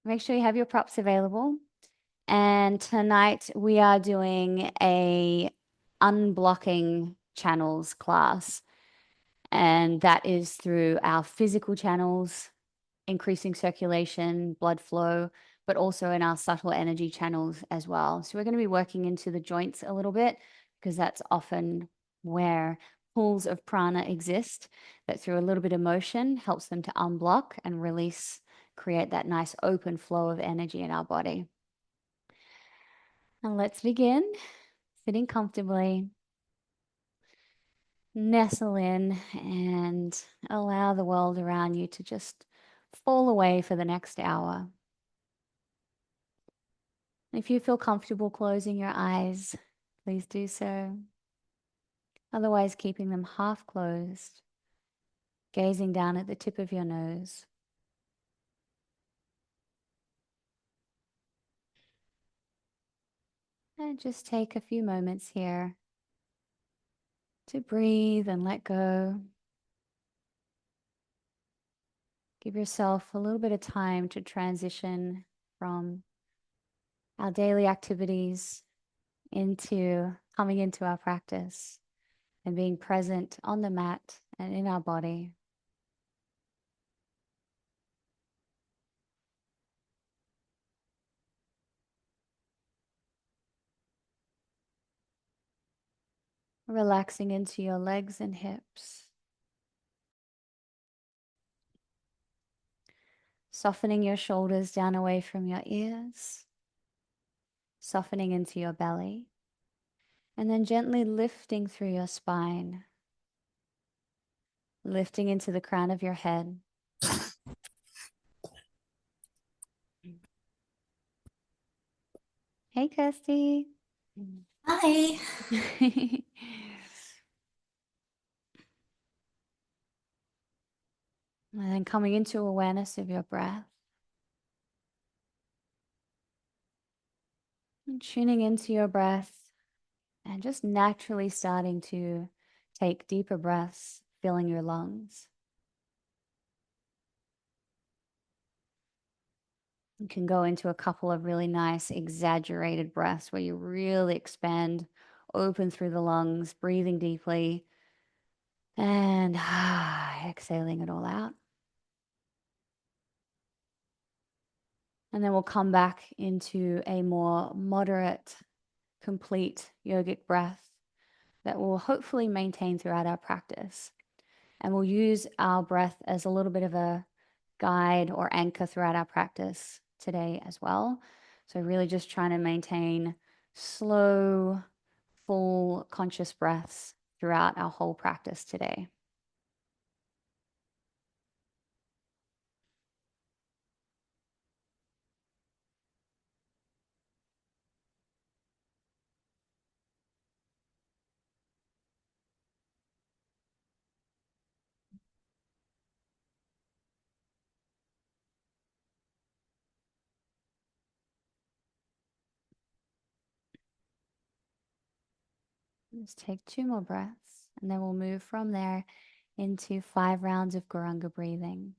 make sure you have your props available. And tonight we are doing a unblocking channels class. And that is through our physical channels, increasing circulation, blood flow, but also in our subtle energy channels as well. So we're going to be working into the joints a little bit because that's often where pools of prana exist, that through a little bit of motion helps them to unblock and release, create that nice open flow of energy in our body. And let's begin sitting comfortably. Nestle in and allow the world around you to just fall away for the next hour. If you feel comfortable closing your eyes, please do so. Otherwise, keeping them half closed, gazing down at the tip of your nose. And just take a few moments here to breathe and let go. Give yourself a little bit of time to transition from our daily activities into coming into our practice and being present on the mat and in our body. Relaxing into your legs and hips. Softening your shoulders down away from your ears. Softening into your belly. And then gently lifting through your spine. Lifting into the crown of your head. Hey, Kirsty. Hi. And then coming into awareness of your breath. And tuning into your breath and just naturally starting to take deeper breaths, filling your lungs. You can go into a couple of really nice exaggerated breaths where you really expand, open through the lungs, breathing deeply, and exhaling it all out. And then we'll come back into a more moderate, complete yogic breath that will hopefully maintain throughout our practice. And we'll use our breath as a little bit of a guide or anchor throughout our practice today as well. So, really just trying to maintain slow, full, conscious breaths throughout our whole practice today. Let's take 2 more breaths, and then we'll move from there into 5 rounds of Guranga breathing.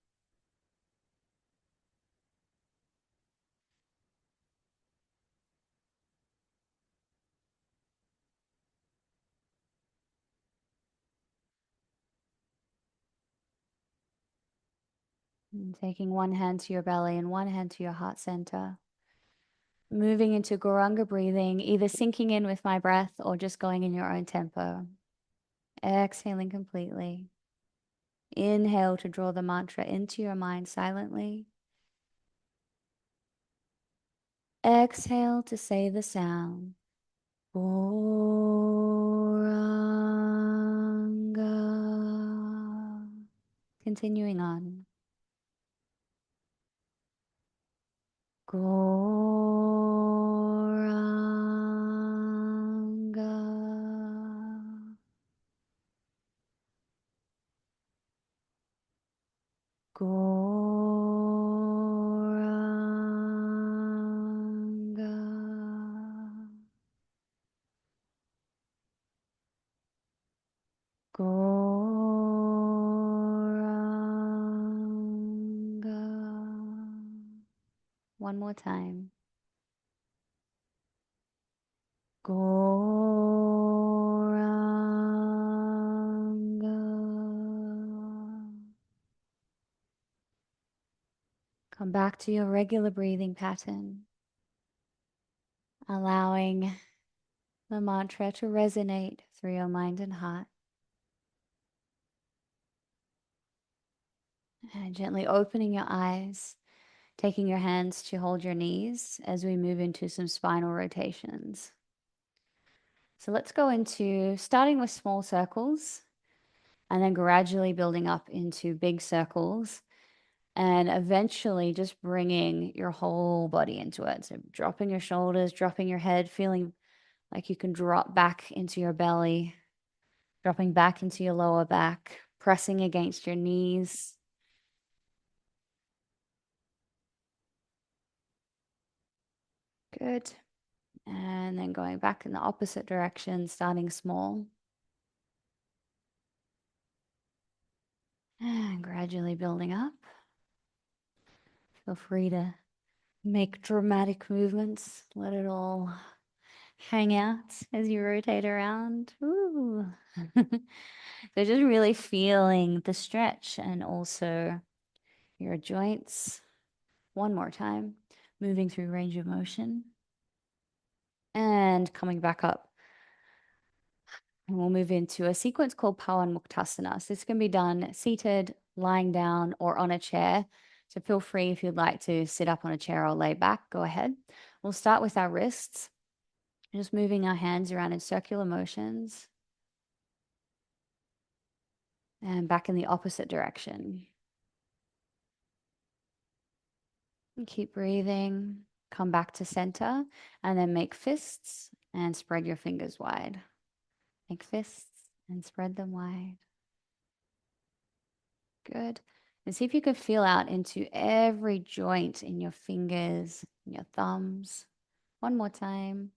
And taking one hand to your belly and one hand to your heart center. Moving into Guranga breathing, either sinking in with my breath or just going in your own tempo. Exhaling completely. Inhale to draw the mantra into your mind silently. Exhale to say the sound. Goranga. Continuing on. Goranga. Goranga. Goranga. One more time. Goranga. Come back to your regular breathing pattern, allowing the mantra to resonate through your mind and heart. And gently opening your eyes, taking your hands to hold your knees as we move into some spinal rotations. So let's go into starting with small circles and then gradually building up into big circles and eventually just bringing your whole body into it. So dropping your shoulders, dropping your head, feeling like you can drop back into your belly, dropping back into your lower back, pressing against your knees. Good. And then going back in the opposite direction, starting small. And gradually building up. Feel free to make dramatic movements. Let it all hang out as you rotate around. Ooh. So just really feeling the stretch and also your joints. One more time, moving through range of motion and coming back up. And we'll move into a sequence called Pawan Muktasana. So this can be done seated, lying down, or on a chair. So feel free if you'd like to sit up on a chair or lay back, go ahead. We'll start with our wrists, just moving our hands around in circular motions and back in the opposite direction. And keep breathing, come back to center, and then make fists and spread your fingers wide. Make fists and spread them wide. Good. And see if you can feel out into every joint in your fingers, in your thumbs. One more time.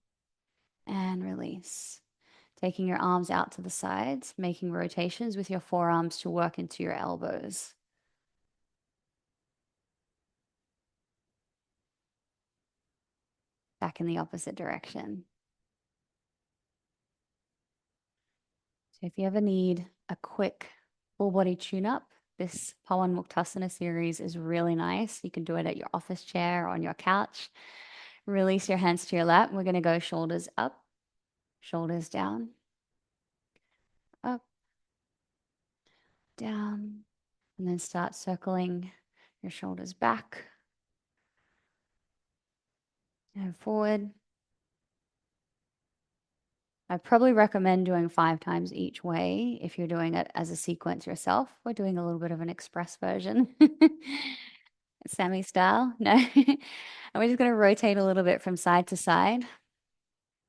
And release. Taking your arms out to the sides, making rotations with your forearms to work into your elbows. Back in the opposite direction. So if you ever need a quick full body tune up, this Pawan Muktasana series is really nice. You can do it at your office chair or on your couch. Release your hands to your lap. We're going to go shoulders up, shoulders down, up, down, and then start circling your shoulders back and forward. I probably recommend doing 5 times each way if you're doing it as a sequence yourself. We're doing a little bit of an express version. Sammy style. No. And we're just going to rotate a little bit from side to side,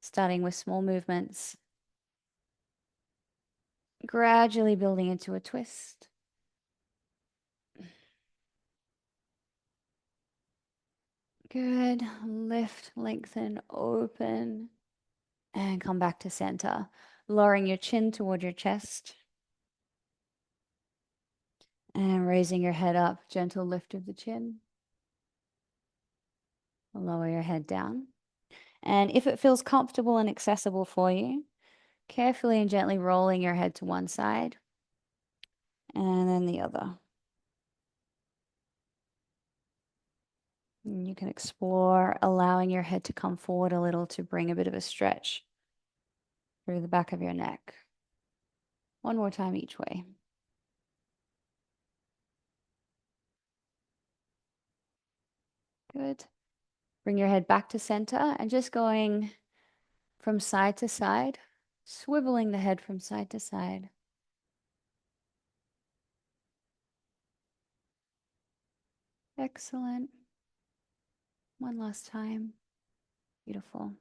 starting with small movements, gradually building into a twist. Good. Lift, lengthen, open, and come back to center. Lowering your chin toward your chest. And raising your head up, gentle lift of the chin. Lower your head down. And if it feels comfortable and accessible for you, carefully and gently rolling your head to one side and then the other. And you can explore allowing your head to come forward a little to bring a bit of a stretch through the back of your neck. One more time each way. Good. Bring your head back to center and just going from side to side, swiveling the head from side to side. Excellent. One last time. Beautiful.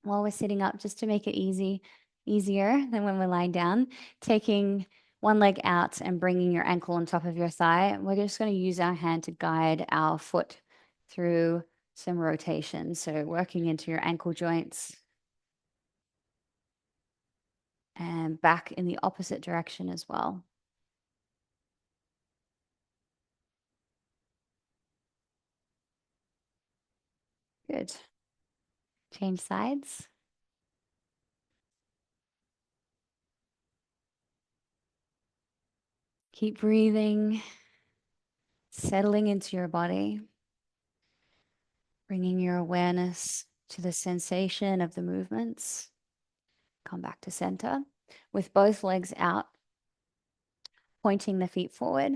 While we're sitting up, just to make it easier than when we're lying down, taking one leg out and bringing your ankle on top of your thigh. We're just going to use our hand to guide our foot through some rotation. So working into your ankle joints and back in the opposite direction as well. Good. Change sides. Keep breathing, settling into your body, bringing your awareness to the sensation of the movements. Come back to center with both legs out, pointing the feet forward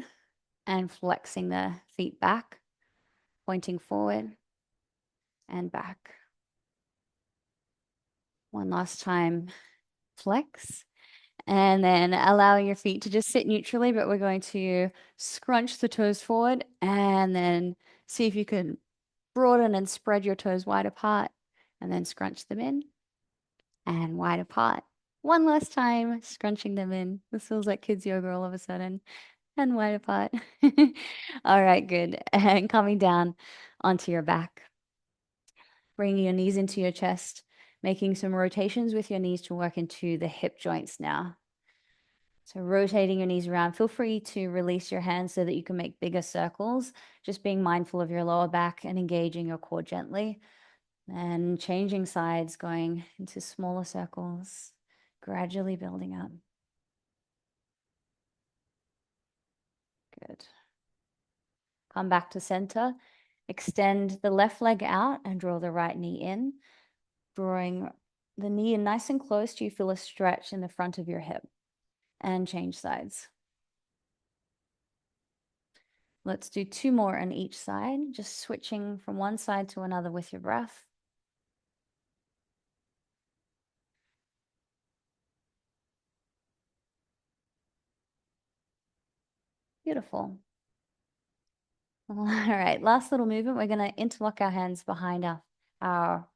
and flexing the feet back, pointing forward and back. One last time, flex, and then allow your feet to just sit neutrally, but we're going to scrunch the toes forward and then see if you can broaden and spread your toes wide apart and then scrunch them in and wide apart. One last time, scrunching them in. This feels like kids yoga all of a sudden. And wide apart. All right, good. And coming down onto your back. Bringing your knees into your chest, making some rotations with your knees to work into the hip joints now. So rotating your knees around. Feel free to release your hands so that you can make bigger circles, just being mindful of your lower back and engaging your core gently. And changing sides, going into smaller circles, gradually building up. Good. Come back to center. Extend the left leg out and draw the right knee in, drawing the knee in nice and close. Do you feel a stretch in the front of your hip? And change sides. Let's do 2 more on each side, just switching from one side to another with your breath. Beautiful. All right, last little movement. We're going to interlock our hands behind our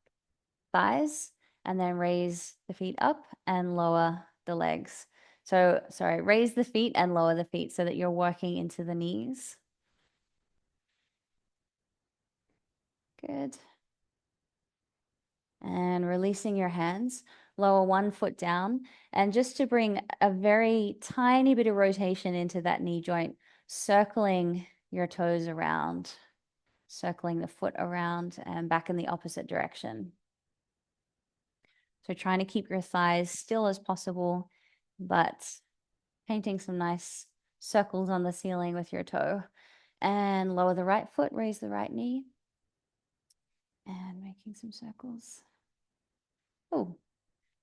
thighs and then raise the feet up and lower the legs. So, sorry, raise the feet and lower the feet so that you're working into the knees. Good. And releasing your hands, lower one foot down. And just to bring a very tiny bit of rotation into that knee joint, circling your toes around, circling the foot around and back in the opposite direction. So trying to keep your thighs still as possible, but painting some nice circles on the ceiling with your toe. And lower the right foot, raise the right knee. And making some circles. Oh,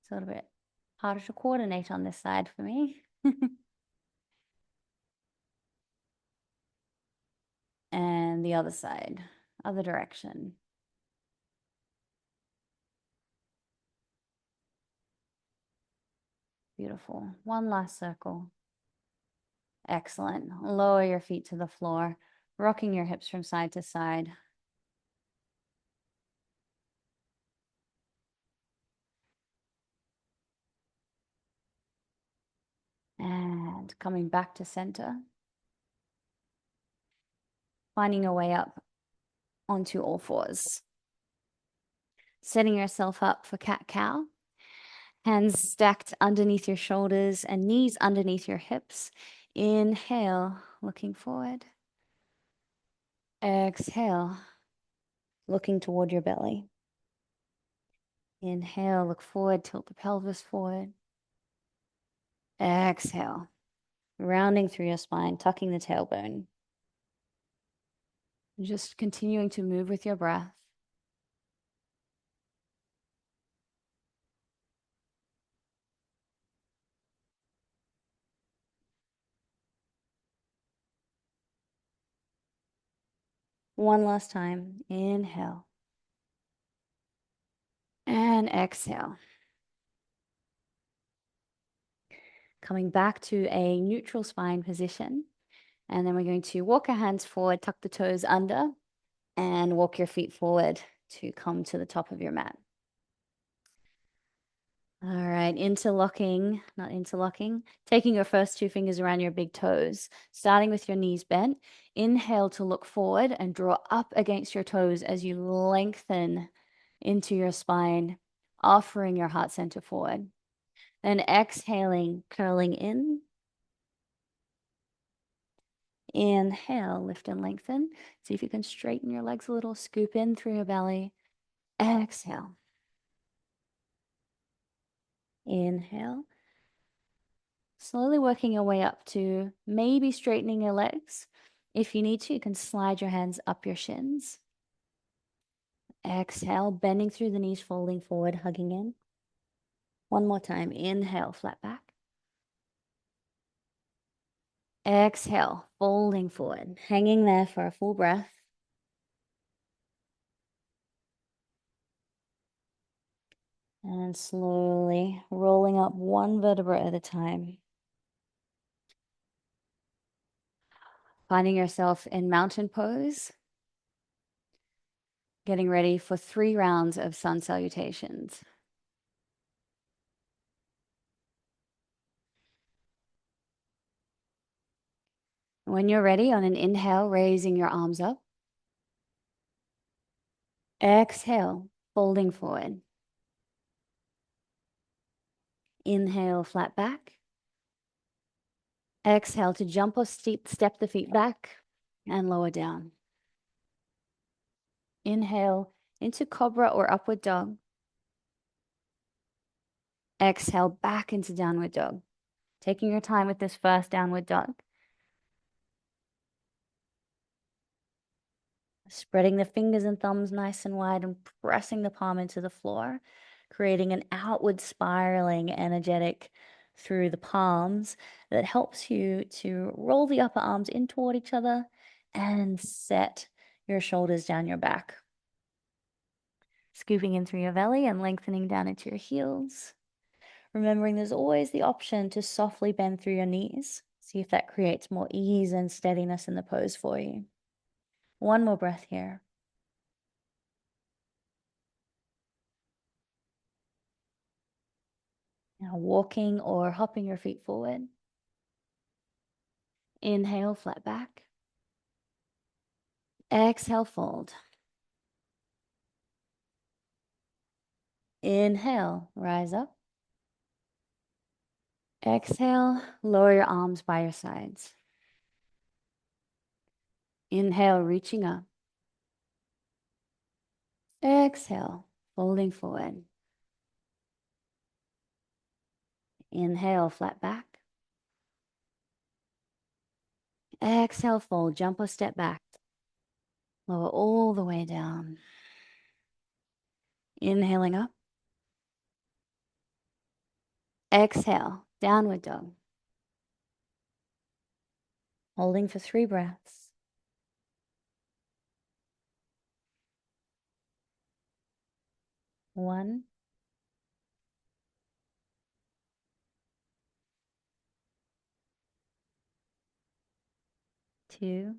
it's a little bit harder to coordinate on this side for me. And the other side, other direction. Beautiful. One last circle. Excellent. Lower your feet to the floor, rocking your hips from side to side. And coming back to center. Finding your way up onto all fours. Setting yourself up for cat-cow. Hands stacked underneath your shoulders and knees underneath your hips. Inhale, looking forward. Exhale, looking toward your belly. Inhale, look forward, tilt the pelvis forward. Exhale, rounding through your spine, tucking the tailbone. Just continuing to move with your breath. One last time. Inhale. And exhale. Coming back to a neutral spine position. And then we're going to walk our hands forward, tuck the toes under, and walk your feet forward to come to the top of your mat. All right, interlocking, not interlocking, taking your first 2 fingers around your big toes, starting with your knees bent. Inhale to look forward and draw up against your toes as you lengthen into your spine, offering your heart center forward. Then exhaling, curling in. Inhale, lift and lengthen. See if you can straighten your legs a little, scoop in through your belly. Exhale. Inhale. Slowly working your way up to maybe straightening your legs. If you need to, you can slide your hands up your shins. Exhale, bending through the knees, folding forward, hugging in. One more time. Inhale, flat back. Exhale, folding forward, hanging there for a full breath. And slowly rolling up one vertebra at a time. Finding yourself in mountain pose. Getting ready for 3 rounds of sun salutations. When you're ready, on an inhale, raising your arms up. Exhale, folding forward. Inhale, flat back. Exhale to jump or step the feet back and lower down. Inhale into cobra or upward dog. Exhale back into downward dog. Taking your time with this first downward dog. Spreading the fingers and thumbs nice and wide and pressing the palm into the floor, creating an outward spiraling energetic through the palms that helps you to roll the upper arms in toward each other and set your shoulders down your back. Scooping in through your belly and lengthening down into your heels. Remembering there's always the option to softly bend through your knees. See if that creates more ease and steadiness in the pose for you. One more breath here. Now walking or hopping your feet forward. Inhale, flat back. Exhale, fold. Inhale, rise up. Exhale, lower your arms by your sides. Inhale, reaching up. Exhale, folding forward. Inhale, flat back. Exhale, fold, jump or step back. Lower all the way down. Inhaling up. Exhale, downward dog. Holding for 3 breaths. 1, 2,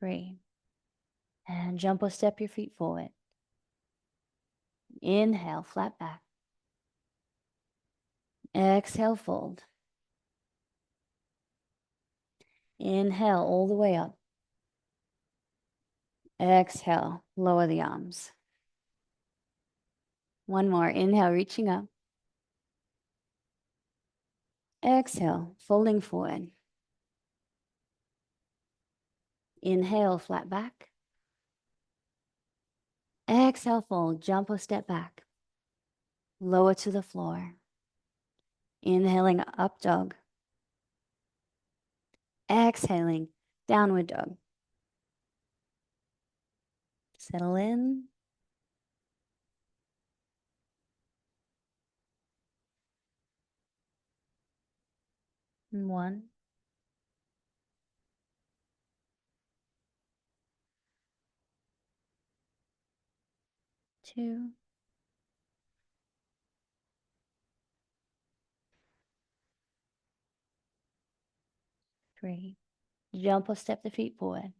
3. And jump or step your feet forward. Inhale, flat back. Exhale, fold. Inhale all the way up. Exhale, lower the arms. One more. Inhale, reaching up. Exhale, folding forward. Inhale, flat back. Exhale, fold, jump or step back. Lower to the floor. Inhaling, up dog. Exhaling, downward dog. Settle in. And 1, 2, 3. Jump or step the feet forward.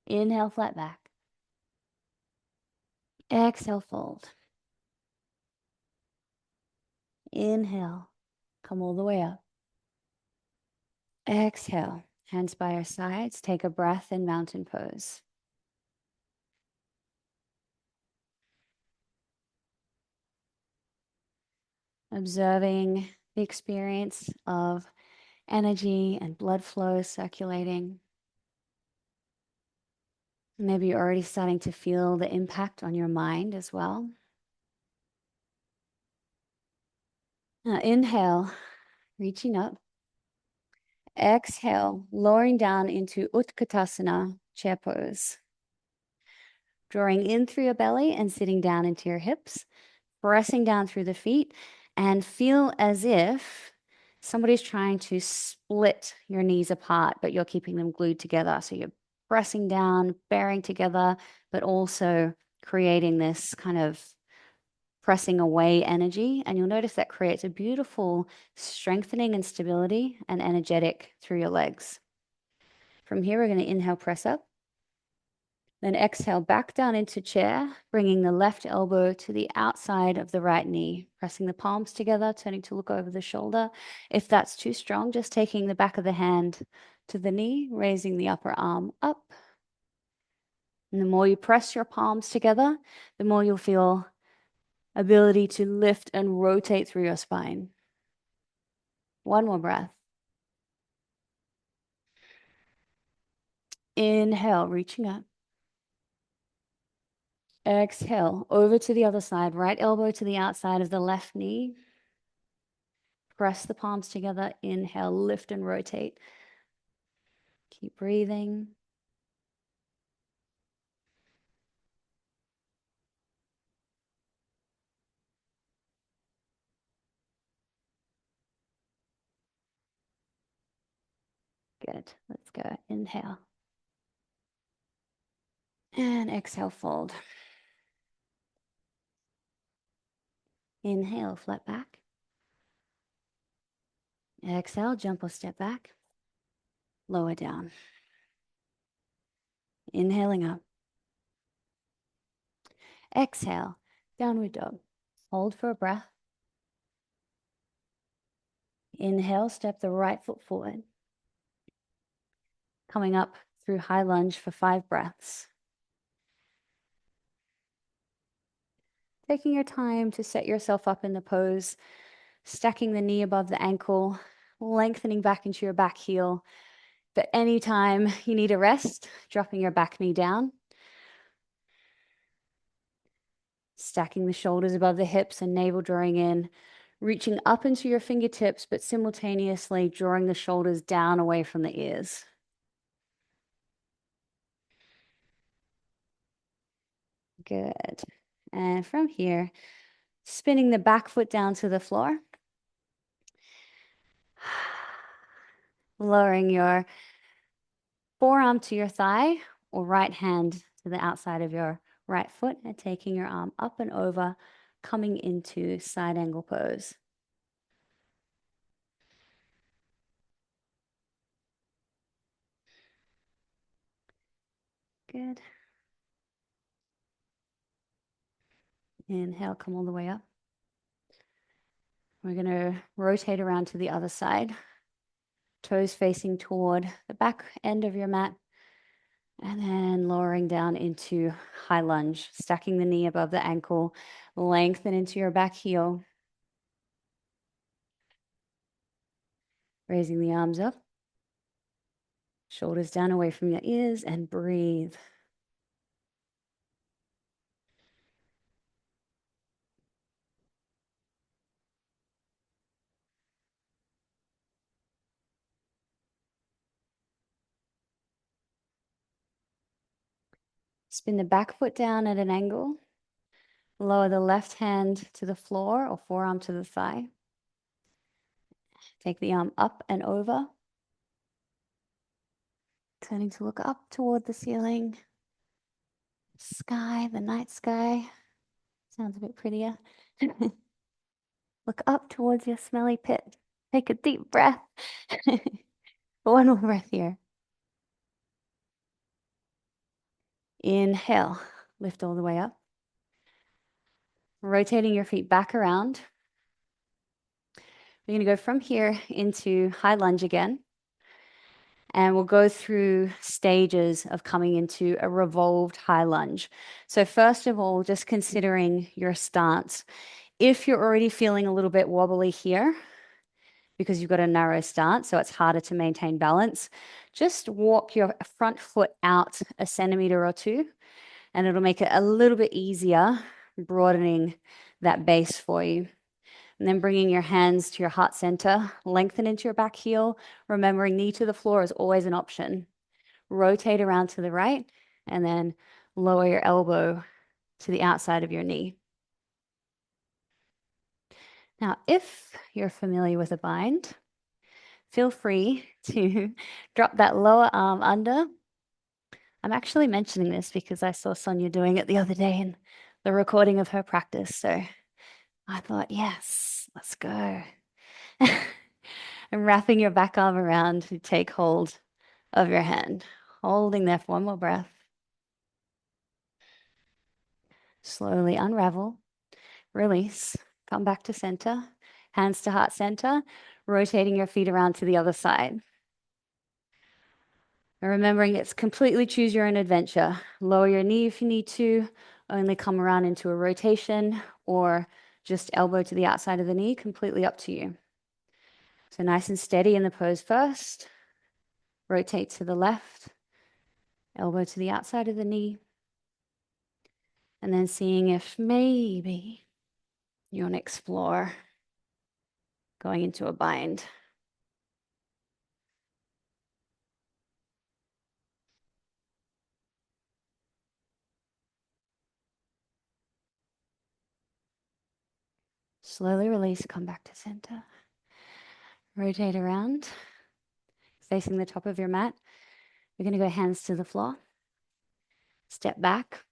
Inhale, flat back. Exhale, fold. Inhale, come all the way up. Exhale, hands by your sides. Take a breath in mountain pose. Observing the experience of energy and blood flow circulating. Maybe you're already starting to feel the impact on your mind as well. Now, inhale, reaching up. Exhale, lowering down into Utkatasana, chair pose. Drawing in through your belly and sitting down into your hips, pressing down through the feet, and feel as if somebody's trying to split your knees apart, but you're keeping them glued together. So you're pressing down, bearing together, but also creating this kind of pressing away energy. And you'll notice that creates a beautiful strengthening and stability and energetic through your legs. From here, we're going to inhale, press up. Then exhale back down into chair, bringing the left elbow to the outside of the right knee, pressing the palms together, turning to look over the shoulder. If that's too strong, just taking the back of the hand to the knee, raising the upper arm up. And the more you press your palms together, the more you'll feel ability to lift and rotate through your spine. One more breath. Inhale, reaching up. Exhale, over to the other side, right elbow to the outside of the left knee. Press the palms together. Inhale, lift and rotate. Keep breathing. Good. Let's go. Inhale. And exhale, fold. Inhale, flat back. Exhale, jump or step back. Lower down. Inhaling up. Exhale, downward dog. Hold for a breath. Inhale, step the right foot forward. Coming up through high lunge for 5 breaths. Taking your time to set yourself up in the pose, stacking the knee above the ankle, lengthening back into your back heel. But anytime you need a rest, dropping your back knee down, stacking the shoulders above the hips and navel drawing in, reaching up into your fingertips, but simultaneously drawing the shoulders down away from the ears. Good. And from here, spinning the back foot down to the floor. Lowering your forearm to your thigh or right hand to the outside of your right foot and taking your arm up and over, coming into side angle pose. Good. Inhale, come all the way up. We're going to rotate around to the other side. Toes facing toward the back end of your mat. And then lowering down into high lunge, stacking the knee above the ankle, lengthen into your back heel. Raising the arms up. Shoulders down away from your ears and breathe. Spin the back foot down at an angle. Lower the left hand to the floor or forearm to the thigh. Take the arm up and over. Turning to look up toward the ceiling. Sky, the night sky. Sounds a bit prettier. Look up towards your smelly pit. Take a deep breath. One more breath here. Inhale, lift all the way up. Rotating your feet back around. We're going to go from here into high lunge again. And we'll go through stages of coming into a revolved high lunge. So first of all, just considering your stance. If you're already feeling a little bit wobbly here, because you've got a narrow stance, so it's harder to maintain balance. Just walk your front foot out a centimeter or two, and it'll make it a little bit easier, broadening that base for you. And then bringing your hands to your heart center, lengthen into your back heel, remembering knee to the floor is always an option. Rotate around to the right, and then lower your elbow to the outside of your knee. Now, if you're familiar with a bind, feel free to drop that lower arm under. I'm actually mentioning this because I saw Sonia doing it the other day in the recording of her practice. So I thought, yes, let's go. And wrapping your back arm around to take hold of your hand, holding there for one more breath. Slowly unravel, release, come back to center, hands to heart center, rotating your feet around to the other side. And remembering it's completely choose your own adventure. Lower your knee if you need to, only come around into a rotation, or just elbow to the outside of the knee, completely up to you. So nice and steady in the pose first. Rotate to the left, elbow to the outside of the knee. And then seeing if maybe you want to explore going into a bind. Slowly release, come back to center. Rotate around, facing the top of your mat. We're going to go hands to the floor. Step back,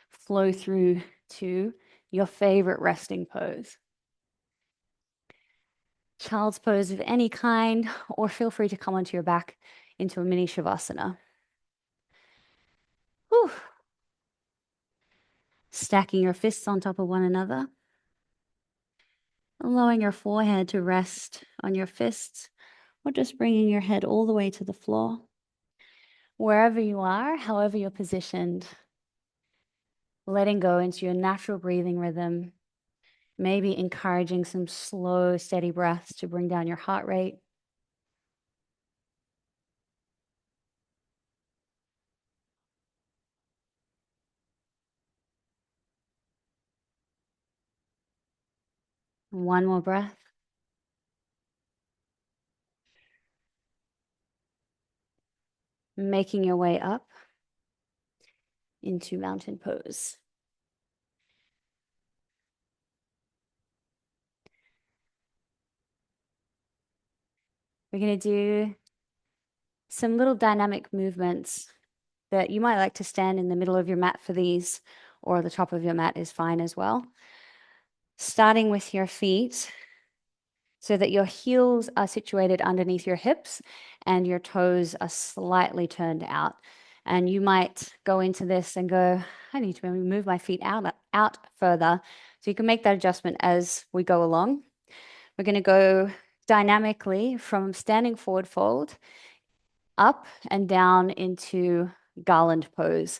flow through to your favorite resting pose. Child's pose of any kind, or feel free to come onto your back into a mini Shavasana. Whew. Stacking your fists on top of one another. Allowing your forehead to rest on your fists, or just bringing your head all the way to the floor. Wherever you are, however you're positioned, letting go into your natural breathing rhythm, maybe encouraging some slow, steady breaths to bring down your heart rate. One more breath. Making your way up into mountain pose. We're going to do some little dynamic movements that you might like to stand in the middle of your mat for these, or the top of your mat is fine as well. Starting with your feet so that your heels are situated underneath your hips and your toes are slightly turned out. And you might go into this and go, I need to move my feet out further. So you can make that adjustment as we go along. We're going to go dynamically from standing forward fold up and down into garland pose.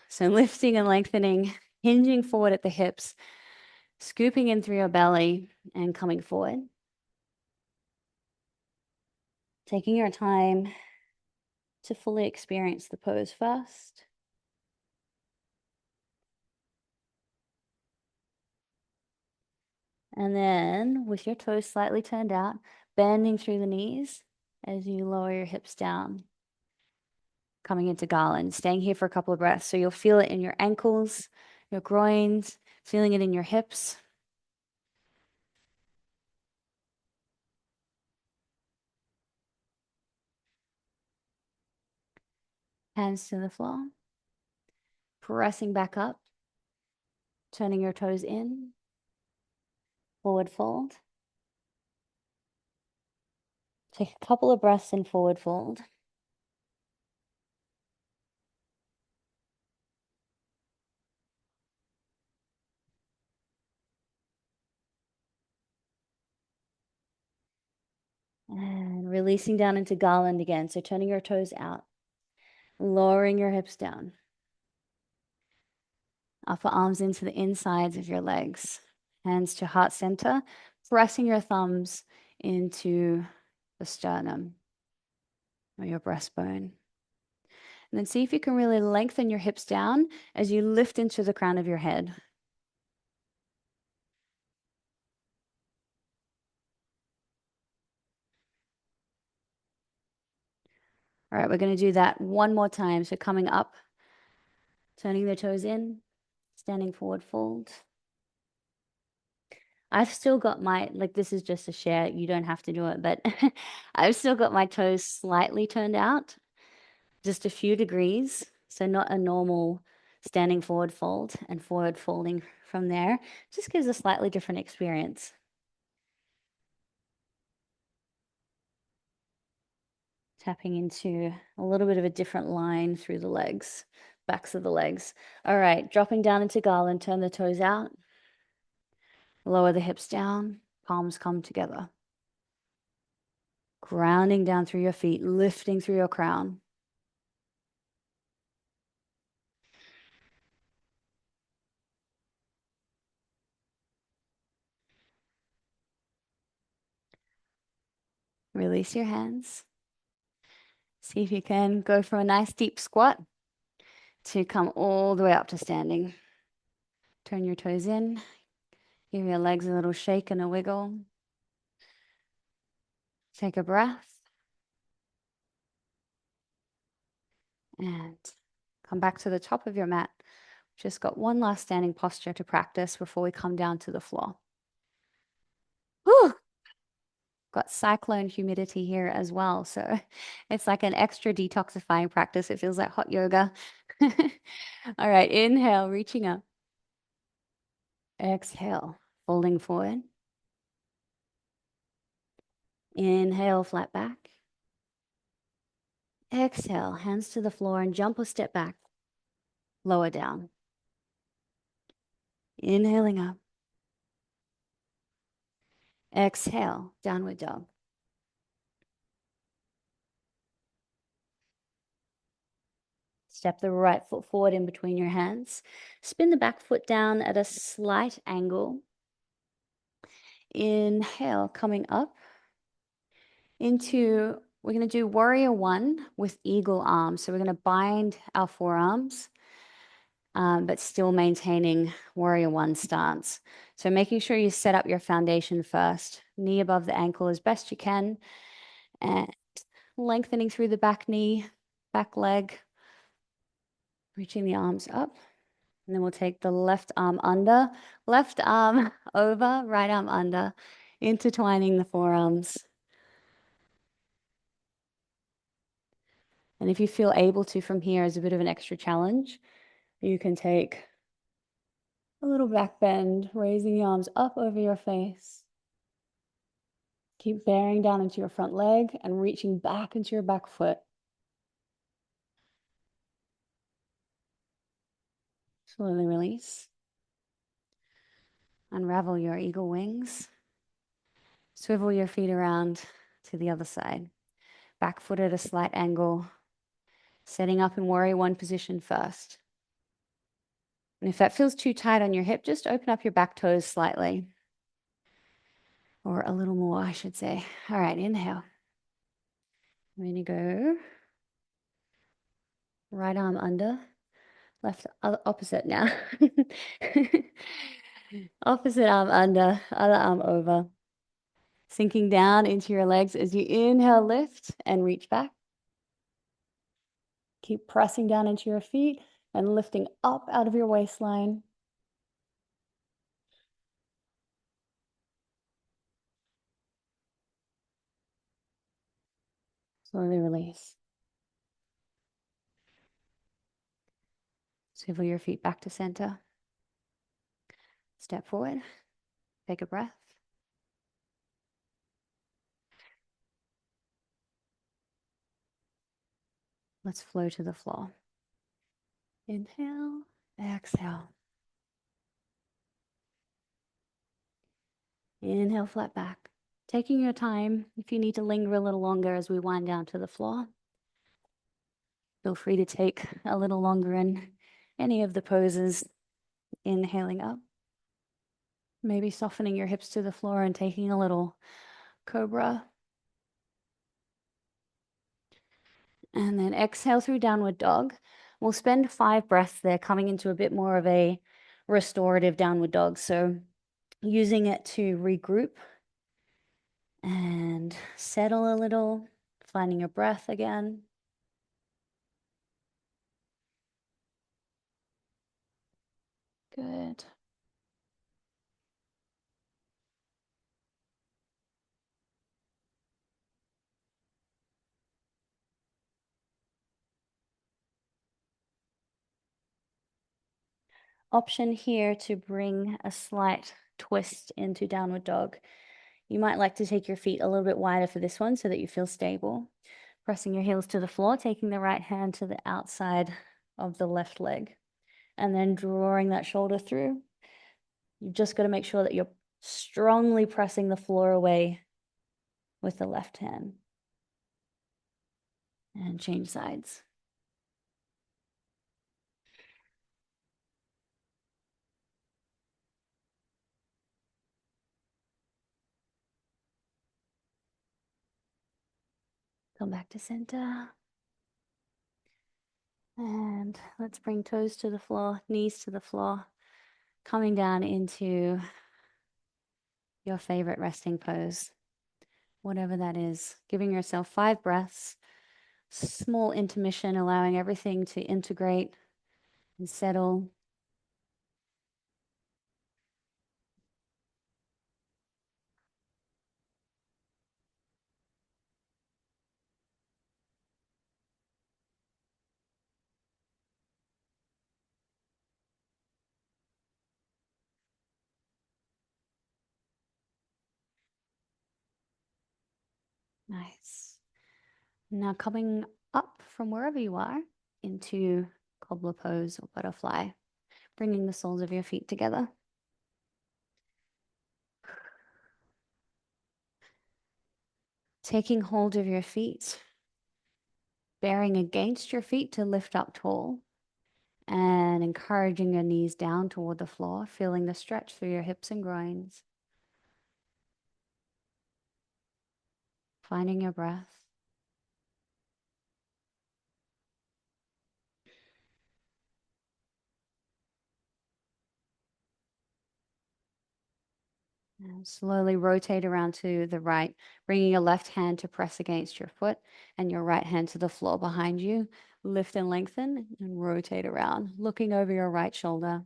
So lifting and lengthening, hinging forward at the hips, scooping in through your belly and coming forward. Taking your time to fully experience the pose first. And then with your toes slightly turned out, bending through the knees as you lower your hips down. Coming into garland, staying here for a couple of breaths. So you'll feel it in your ankles, your groins, feeling it in your hips. Hands to the floor. Pressing back up. Turning your toes in. Forward fold. Take a couple of breaths in forward fold. And releasing down into garland again. So turning your toes out. Lowering your hips down. Upper arms into the insides of your legs. Hands to heart center. pressing your thumbs into the sternum or your breastbone. And then see if you can really lengthen your hips down as you lift into the crown of your head. All right, we're going to do that one more time. So coming up, turning the toes in, standing forward fold. I've still got my, like this is just a share, you don't have to do it, but I've still got my toes slightly turned out, just a few degrees. So not a normal standing forward fold and forward folding from there. Just gives a slightly different experience. Tapping into a little bit of a different line through the legs, backs of the legs. All right, dropping down into garland, turn the toes out. Lower the hips down, palms come together. Grounding down through your feet, lifting through your crown. Release your hands. See if you can go for a nice deep squat to come all the way up to standing. Turn your toes in. Give your legs a little shake and a wiggle. Take a breath. And come back to the top of your mat. Just got one last standing posture to practice before we come down to the floor. Whew. Got cyclone humidity here as well. So it's like an extra detoxifying practice. It feels like hot yoga. All right, inhale, reaching up. Exhale, folding forward. Inhale, flat back. Exhale, hands to the floor and jump or step back. Lower down. Inhaling up. Exhale, downward dog. Step the right foot forward in between your hands. Spin the back foot down at a slight angle. Inhale, coming up into, we're going to do warrior one with eagle arms. So we're going to bind our forearms, but still maintaining warrior one stance. So making sure you set up your foundation first. Knee above the ankle as best you can. And lengthening through the back knee, back leg. Reaching the arms up. And then we'll take the left arm under, left arm over, right arm under, intertwining the forearms. And if you feel able to from here as a bit of an extra challenge, you can take a little back bend, raising the arms up over your face. Keep bearing down into your front leg and reaching back into your back foot. Slowly release. Unravel your eagle wings. Swivel your feet around to the other side. Back foot at a slight angle. Setting up in warrior one position first. And if that feels too tight on your hip, just open up your back toes slightly. Or a little more, I should say. All right, inhale. I'm going to go right arm under, left opposite now. Opposite arm under, other arm over. Sinking down into your legs as you inhale, lift and reach back. Keep pressing down into your feet and lifting up out of your waistline. Slowly release. Swivel your feet back to center. Step forward. Take a breath. Let's flow to the floor. Inhale, exhale. Inhale, flat back. Taking your time. If you need to linger a little longer as we wind down to the floor, feel free to take a little longer in any of the poses. Inhaling up. Maybe softening your hips to the floor and taking a little cobra. And then exhale through downward dog. We'll spend 5 breaths there, coming into a bit more of a restorative downward dog. So using it to regroup and settle a little, finding your breath again. Good. Option here to bring a slight twist into downward dog. You might like to take your feet a little bit wider for this one so that you feel stable. Pressing your heels to the floor, taking the right hand to the outside of the left leg, and then drawing that shoulder through. You've just got to make sure that you're strongly pressing the floor away with the left hand. And change sides. Come back to center. And let's bring toes to the floor, knees to the floor, coming down into your favorite resting pose, whatever that is. Giving yourself 5 breaths, small intermission, allowing everything to integrate and settle. Nice. Now coming up from wherever you are into cobbler pose or butterfly, bringing the soles of your feet together. Taking hold of your feet, bearing against your feet to lift up tall, and encouraging your knees down toward the floor, feeling the stretch through your hips and groins. Finding your breath. And slowly rotate around to the right, bringing your left hand to press against your foot and your right hand to the floor behind you. Lift and lengthen and rotate around, looking over your right shoulder.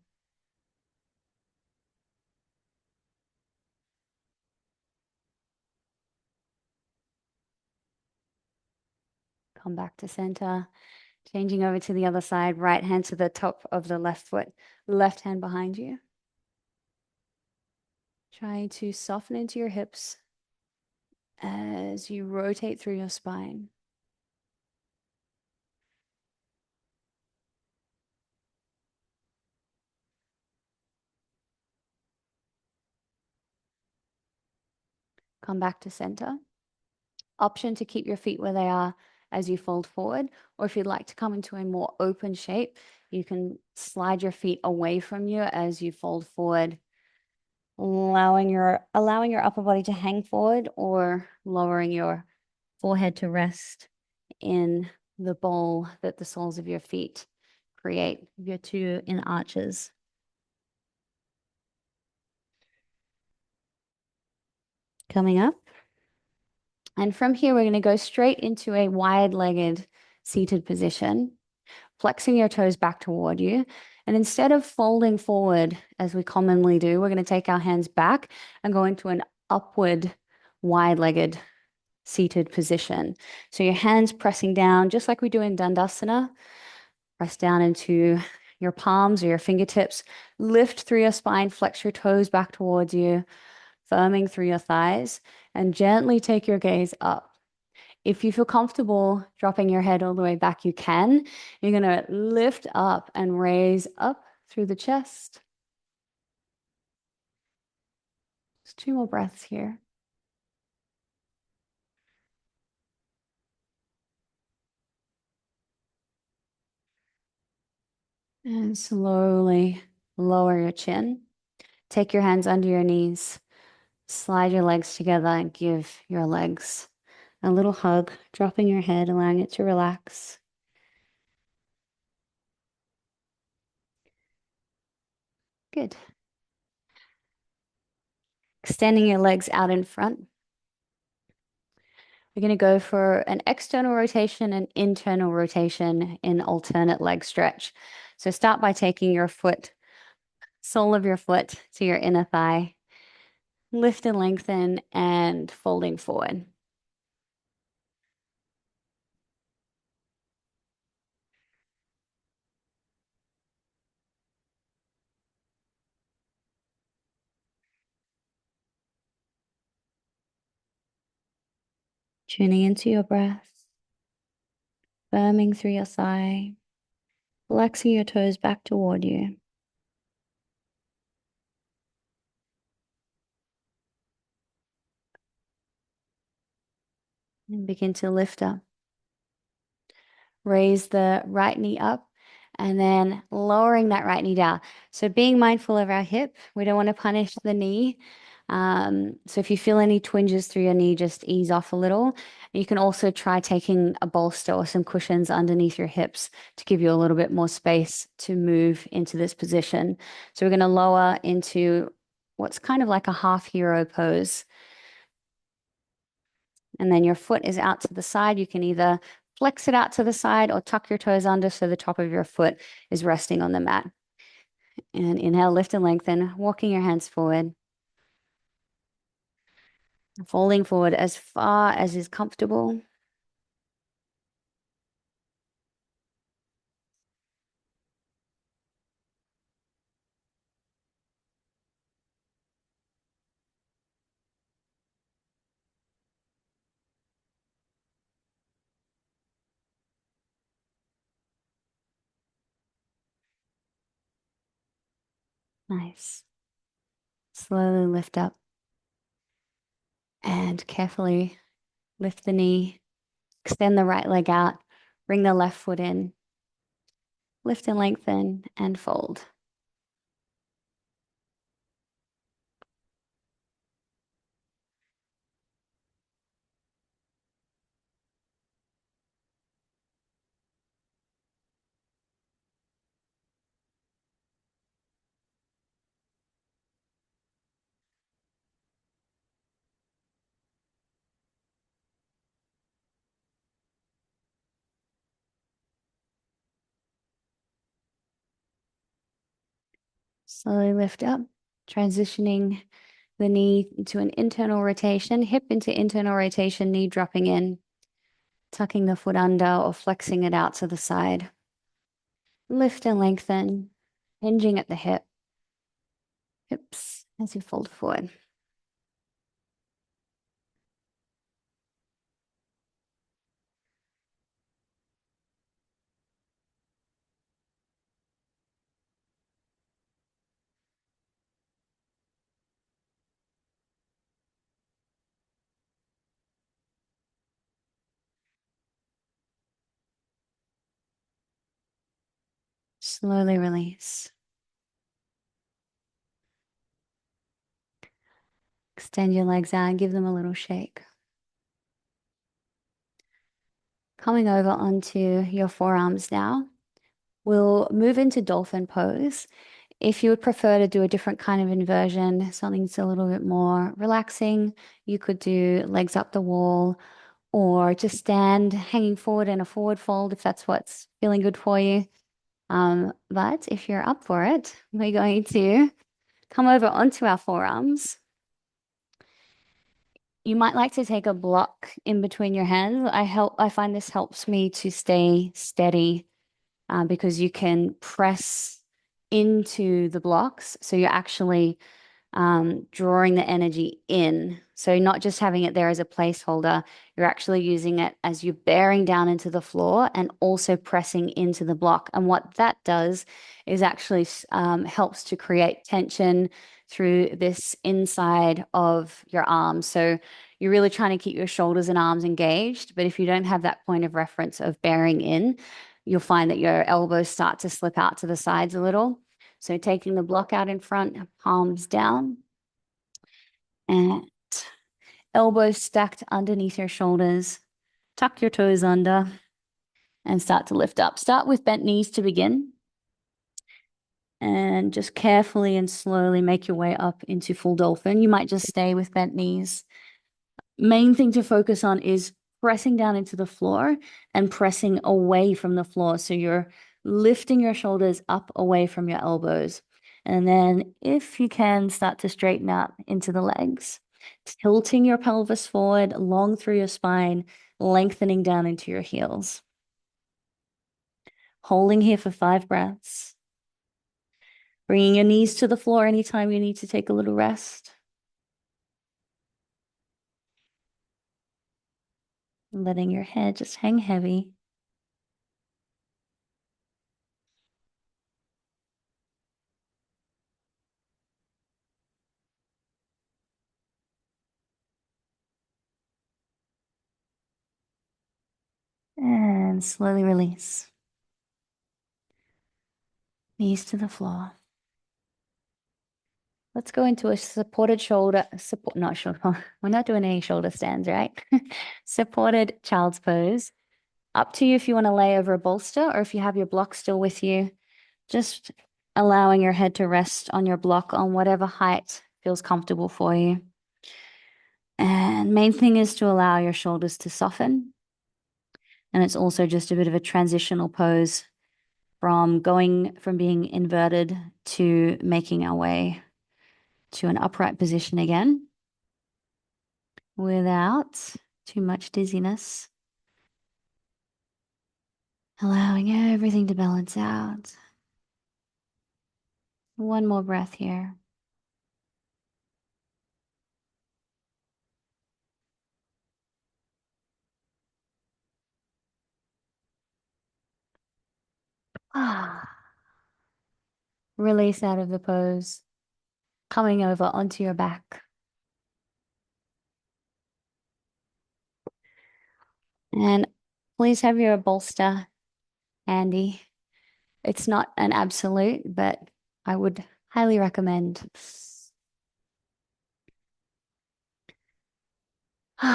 Come back to center. Changing over to the other side, right hand to the top of the left foot, left hand behind you. Trying to soften into your hips as you rotate through your spine. Come back to center. Option to keep your feet where they are as you fold forward, or if you'd like to come into a more open shape, you can slide your feet away from you as you fold forward, allowing your upper body to hang forward or lowering your forehead to rest in the bowl that the soles of your feet create, your two in arches. Coming up. And from here, we're going to go straight into a wide-legged seated position, flexing your toes back toward you. And instead of folding forward, as we commonly do, we're going to take our hands back and go into an upward wide-legged seated position. So your hands pressing down, just like we do in Dandasana. Press down into your palms or your fingertips. Lift through your spine, flex your toes back towards you, firming through your thighs, and gently take your gaze up. If you feel comfortable dropping your head all the way back, you can. You're going to lift up and raise up through the chest. Just 2 more breaths here. And slowly lower your chin. Take your hands under your knees, slide your legs together, and give your legs a little hug, dropping your head, allowing it to relax. Good. Extending your legs out in front. We're going to go for an external rotation and internal rotation in alternate leg stretch. So start by taking your foot, sole of your foot to your inner thigh. Lift and lengthen and folding forward. Tuning into your breath, firming through your thigh, flexing your toes back toward you. And begin to lift up. Raise the right knee up and then lowering that right knee down. So being mindful of our hip, we don't want to punish the knee. So if you feel any twinges through your knee, just ease off a little. You can also try taking a bolster or some cushions underneath your hips to give you a little bit more space to move into this position. So we're going to lower into what's kind of like a half hero pose. And then your foot is out to the side. You can either flex it out to the side or tuck your toes under so the top of your foot is resting on the mat. And inhale, lift and lengthen, walking your hands forward, folding forward as far as is comfortable. Nice. Slowly lift up and carefully lift the knee, extend the right leg out, bring the left foot in, lift and lengthen and fold. Slowly lift up, transitioning the knee into an internal rotation, hip into internal rotation, knee dropping in, tucking the foot under or flexing it out to the side. Lift and lengthen, hinging at the hips as you fold forward. Slowly release. Extend your legs out and give them a little shake. Coming over onto your forearms now, we'll move into dolphin pose. If you would prefer to do a different kind of inversion, something that's a little bit more relaxing, you could do legs up the wall or just stand hanging forward in a forward fold if that's what's feeling good for you. But if you're up for it, we're going to come over onto our forearms. You might like to take a block in between your hands. I find this helps me to stay steady because you can press into the blocks. So you're actually drawing the energy in. So not just having it there as a placeholder, you're actually using it as you're bearing down into the floor and also pressing into the block. And what that does is actually helps to create tension through this inside of your arms. So you're really trying to keep your shoulders and arms engaged. But if you don't have that point of reference of bearing in, you'll find that your elbows start to slip out to the sides a little. So taking the block out in front, palms down, and elbows stacked underneath your shoulders. Tuck your toes under and start to lift up. Start with bent knees to begin. And just carefully and slowly make your way up into full dolphin. You might just stay with bent knees. Main thing to focus on is pressing down into the floor and pressing away from the floor. So you're lifting your shoulders up away from your elbows. And then if you can, start to straighten out into the legs, tilting your pelvis forward, long through your spine, lengthening down into your heels. Holding here for 5 breaths. Bringing your knees to the floor anytime you need to take a little rest. Letting your head just hang heavy. And slowly release. Knees to the floor. Let's go into a supported shoulder, not shoulder, we're not doing any shoulder stands, right? Supported child's pose. Up to you if you want to lay over a bolster or if you have your block still with you, just allowing your head to rest on your block on whatever height feels comfortable for you. And main thing is to allow your shoulders to soften. And it's also just a bit of a transitional pose from going from being inverted to making our way to an upright position again without too much dizziness. Allowing everything to balance out. One more breath here. Ah. Release out of the pose, coming over onto your back. And please have your bolster handy. It's not an absolute, but I would highly recommend. We've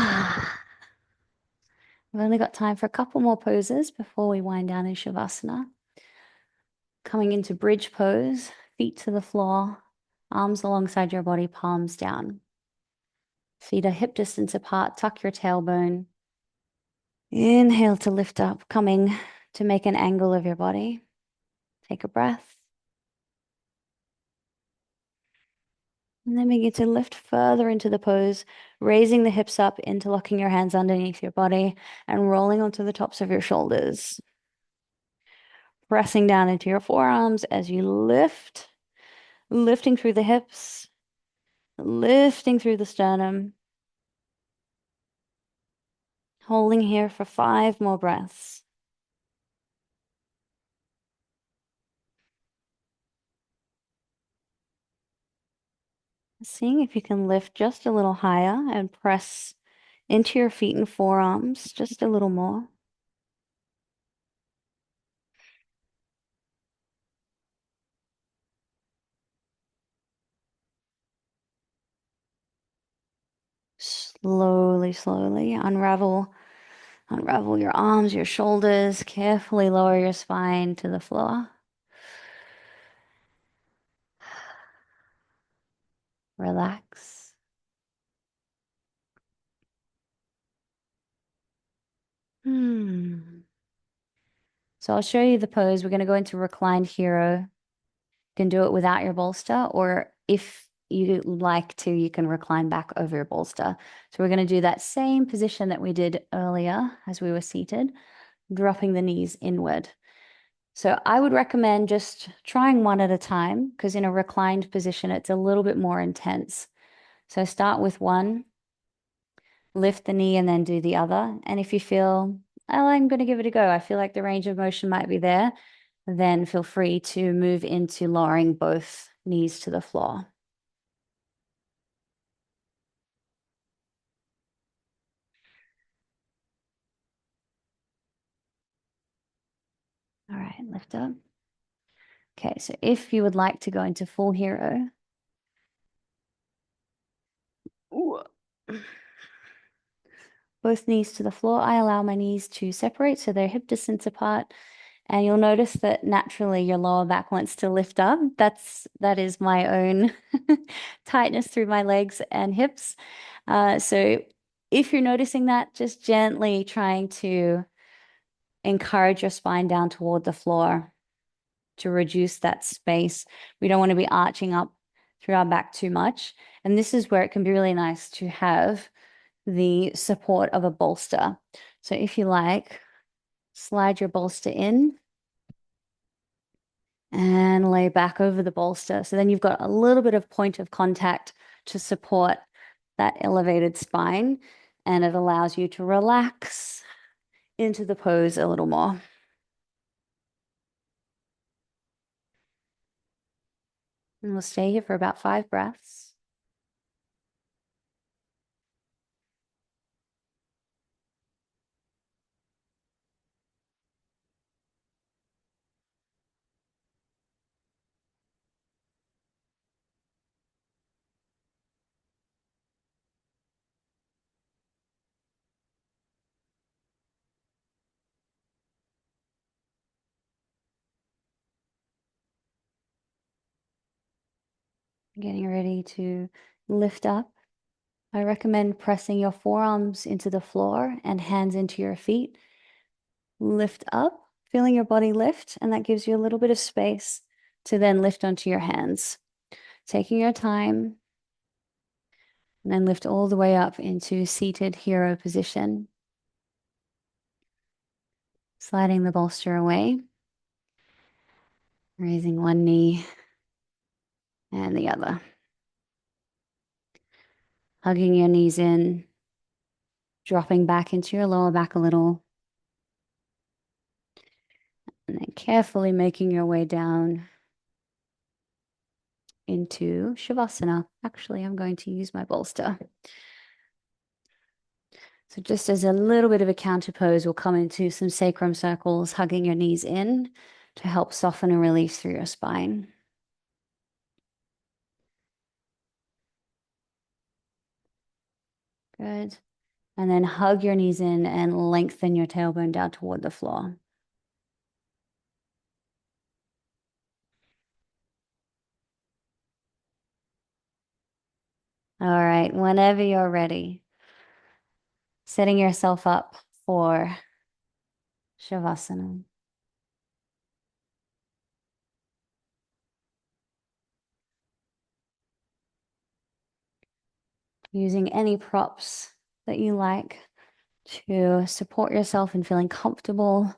only got time for a couple more poses before we wind down in Shavasana. Coming into bridge pose, feet to the floor, arms alongside your body, palms down. Feet are hip distance apart, tuck your tailbone. Inhale to lift up, coming to make an angle of your body. Take a breath. And then begin to lift further into the pose, raising the hips up, interlocking your hands underneath your body and rolling onto the tops of your shoulders. Pressing down into your forearms as you lift, lifting through the hips, lifting through the sternum. Holding here for 5 more breaths. Seeing if you can lift just a little higher and press into your feet and forearms just a little more. Slowly, slowly unravel your arms, your shoulders. Carefully lower your spine to the floor. Relax. So I'll show you the pose. We're going to go into reclined hero. You can do it without your bolster, or if you like to, you can recline back over your bolster. So we're going to do that same position that we did earlier as we were seated, dropping the knees inward. So I would recommend just trying one at a time because in a reclined position, it's a little bit more intense. So start with one, lift the knee and then do the other. And if you feel, oh, I'm going to give it a go, I feel like the range of motion might be there, then feel free to move into lowering both knees to the floor. All right, lift up. Okay, so if you would like to go into full hero, ooh, both knees to the floor, I allow my knees to separate so they're hip distance apart. And you'll notice that naturally your lower back wants to lift up. That is my own tightness through my legs and hips. So if you're noticing that, just gently trying to encourage your spine down toward the floor to reduce that space. We don't want to be arching up through our back too much. And this is where it can be really nice to have the support of a bolster. So if you like, slide your bolster in and lay back over the bolster. So then you've got a little bit of point of contact to support that elevated spine, and it allows you to relax into the pose a little more. And we'll stay here for about 5 breaths. Getting ready to lift up. I recommend pressing your forearms into the floor and hands into your feet. Lift up, feeling your body lift, and that gives you a little bit of space to then lift onto your hands. Taking your time, and then lift all the way up into seated hero position. Sliding the bolster away, raising one knee and the other. Hugging your knees in, dropping back into your lower back a little, and then carefully making your way down into Shavasana. Actually, I'm going to use my bolster. So just as a little bit of a counter pose, we'll come into some sacrum circles, hugging your knees in to help soften and release through your spine. Good. And then hug your knees in and lengthen your tailbone down toward the floor. All right, whenever you're ready, setting yourself up for Shavasana. Using any props that you like to support yourself and feeling comfortable.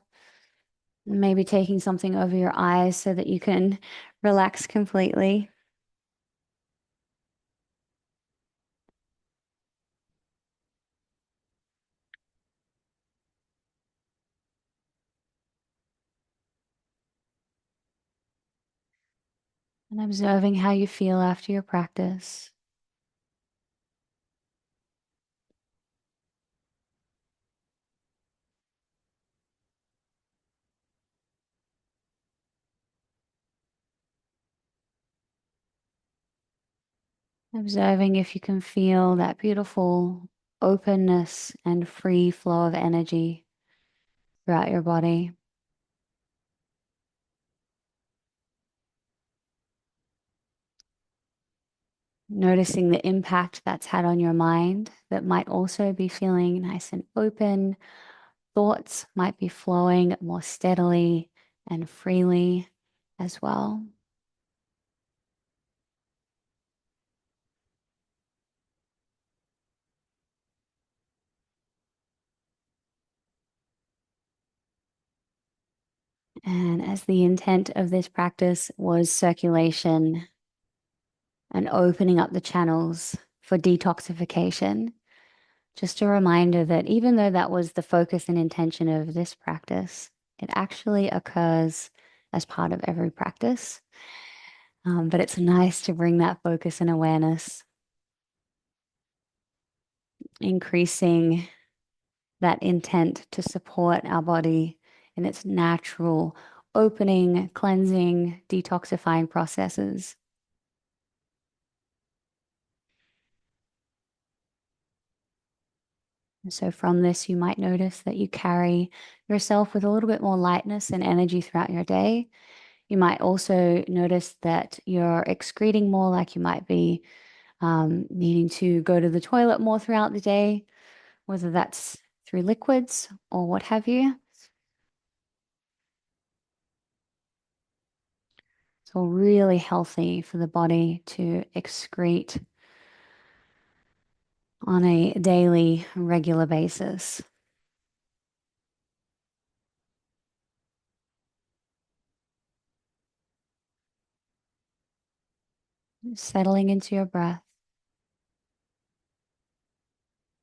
Maybe taking something over your eyes so that you can relax completely. And observing how you feel after your practice. Observing if you can feel that beautiful openness and free flow of energy throughout your body. Noticing the impact that's had on your mind that might also be feeling nice and open. Thoughts might be flowing more steadily and freely as well. And as the intent of this practice was circulation and opening up the channels for detoxification, just a reminder that even though that was the focus and intention of this practice, it actually occurs as part of every practice. But it's nice to bring that focus and awareness, increasing that intent to support our body in its natural opening, cleansing, detoxifying processes. And so from this, you might notice that you carry yourself with a little bit more lightness and energy throughout your day. You might also notice that you're excreting more, like you might be needing to go to the toilet more throughout the day, whether that's through liquids or what have you. It's all really healthy for the body to excrete on a daily, regular basis. Settling into your breath,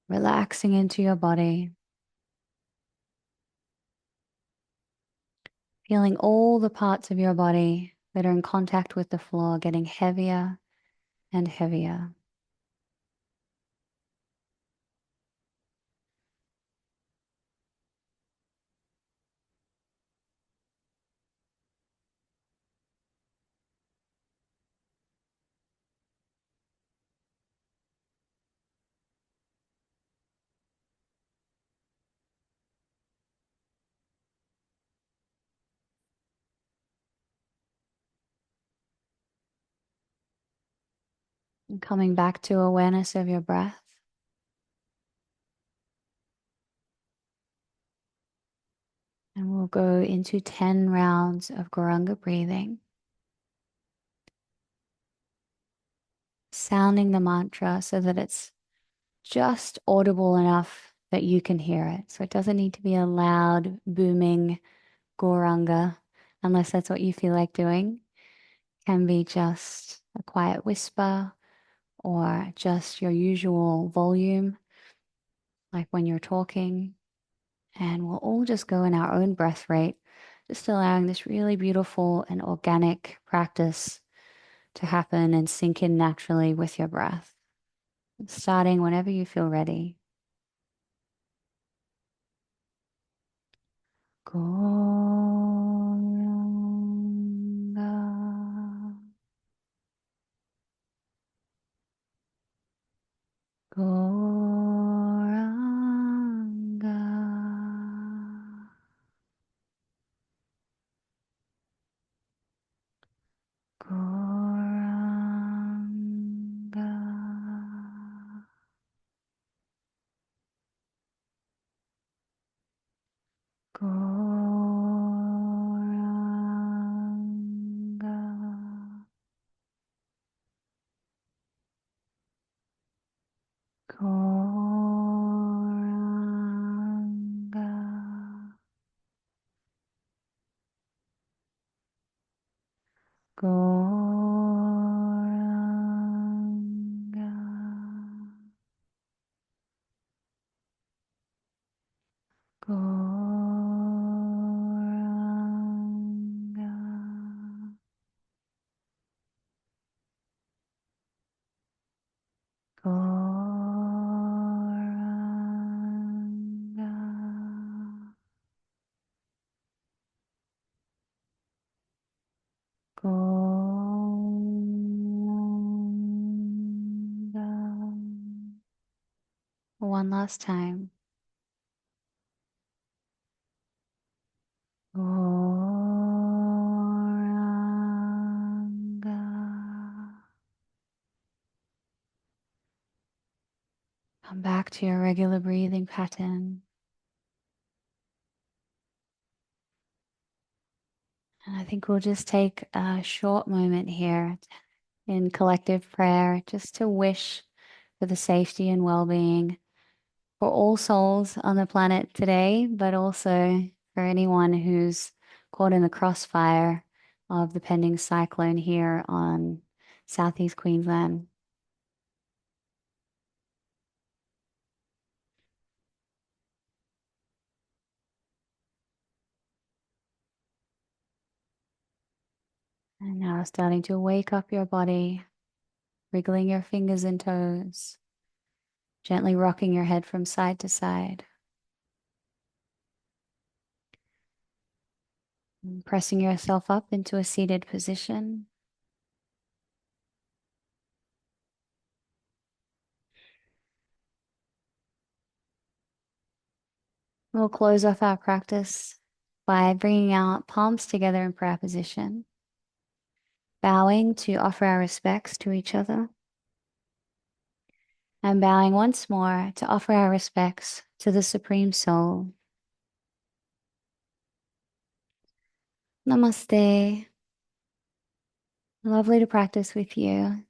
relaxing into your body, feeling all the parts of your body that are in contact with the floor getting heavier and heavier. And coming back to awareness of your breath. And we'll go into 10 rounds of Guranga breathing, sounding the mantra so that it's just audible enough that you can hear it. So it doesn't need to be a loud, booming Guranga, unless that's what you feel like doing. It can be just a quiet whisper or just your usual volume, like when you're talking. And we'll all just go in our own breath rate, just allowing this really beautiful and organic practice to happen and sink in naturally with your breath, starting whenever you feel ready. Goranga, Goranga, Goranga, Goranga, Goranga, Goranga, Goranga, Goranga, Goranga. One last time. Goranga. Come back to your regular breathing pattern. And I think we'll just take a short moment here in collective prayer just to wish for the safety and well-being for all souls on the planet today, but also for anyone who's caught in the crossfire of the pending cyclone here on southeast Queensland. And now starting to wake up your body, wriggling your fingers and toes, gently rocking your head from side to side. And pressing yourself up into a seated position. We'll close off our practice by bringing our palms together in prayer position, bowing to offer our respects to each other, and bowing once more to offer our respects to the Supreme Soul. Namaste. Lovely to practice with you.